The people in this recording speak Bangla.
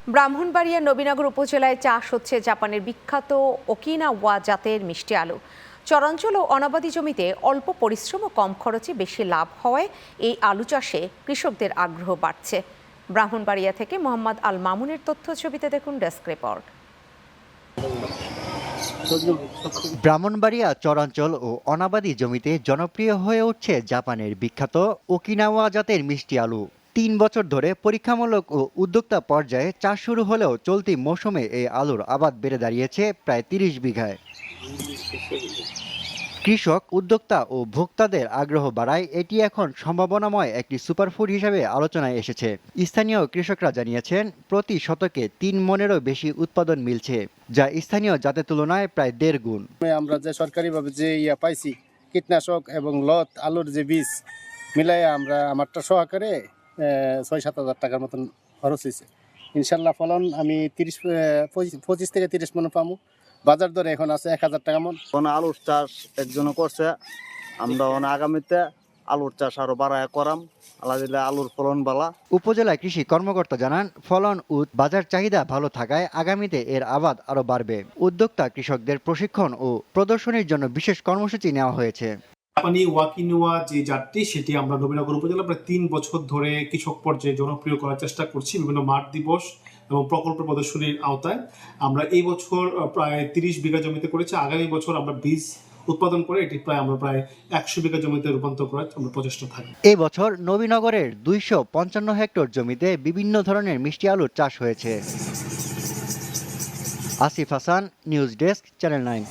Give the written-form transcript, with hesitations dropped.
ব্রাহ্মণবাড়িয়ার নবীনগর উপজেলায় চাষ হচ্ছে জাপানের বিখ্যাত ওকিনাওয়া জাতের মিষ্টি আলু। চরাঞ্চল ও অনাবাদি জমিতে অল্প পরিশ্রম ও কম খরচে বেশি লাভ হওয়ায় এই আলু চাষে কৃষকদের আগ্রহ বাড়ছে। ব্রাহ্মণবাড়িয়া থেকে মোহাম্মদ আল মামুনের তথ্য ছবিতে দেখুন ডেস্ক রিপোর্ট। ব্রাহ্মণবাড়িয়া চরাঞ্চল ও অনাবাদি জমিতে জনপ্রিয় হয়ে উঠছে জাপানের বিখ্যাত ওকিনাওয়া জাতের মিষ্টি আলু। ৩ বছর ধরে পরীক্ষামূলক ও উদ্যোক্তা পর্যায়ে চাষ শুরু হলেও চলতি মৌসুমে এই আলুর আবাদ বেড়ে দাঁড়িয়েছে প্রায় ৩০ বিঘায়। কৃষক, উদ্যোক্তা ও ভোক্তাদের আগ্রহ বাড়ায় এটি এখন সম্ভাবনাময় একটি সুপারফুড হিসেবে আলোচনায় এসেছে। স্থানীয় কৃষকরা জানিয়েছেন, প্রতি শতকে ৩ মনেরও বেশি উৎপাদন মিলছে, যা স্থানীয় জাতের তুলনায় প্রায় ১.৫ গুণ। আমরা যে সরকারিভাবে যে পাইছি কীটনাশক এবং লত আলুর যে বীজ মিলাই আমরা আমারটা সহকারে ৬-৭ হাজার টাকার মতন খরচ হয়েছে। ইনশাল্লাহ ফলন আমি 25 থেকে 30 মন পাবো। বাজার দরে এখন আছে ১,০০০ টাকা মন। আলুর চাষ একজনে করছে, আমরা আগামীতে আলুর চাষ আরো বাড়ায় করাম। আলুর ফলন বালা। উপজেলা কৃষি কর্মকর্তা জানান, ফলন ও বাজার চাহিদা ভালো থাকায় আগামীতে এর আবাদ আরো বাড়বে। উদ্যোক্তা কৃষকদের প্রশিক্ষণ ও প্রদর্শনীর জন্য বিশেষ কর্মসূচি নেওয়া হয়েছে। জাপানি ওয়াকিনোয়া যে জাতটি, সেটি আমরা নবীনগর উপজেলা প্রায় ৩ বছর ধরে কৃষক পর্যায়ে জনপ্রিয় করার চেষ্টা করছি। বিভিন্ন মাঠ দিবস এবং প্রকল্প প্রদর্শনীর আওতায় আমরা এই বছর প্রায় ৩০ বিঘা জমিতে করেছি। আগামী বছর আমরা বীজ উৎপাদন করে এটি আমরা প্রায় ১০০ বিঘা জমিতে রূপান্তর করার আমরা প্রচেষ্টা থাকি। এই বছর নবীনগরের ২৫৫ হেক্টর জমিতে বিভিন্ন ধরনের মিষ্টি আলুর চাষ হয়েছে। Asif Hasan, news desk, channel 9।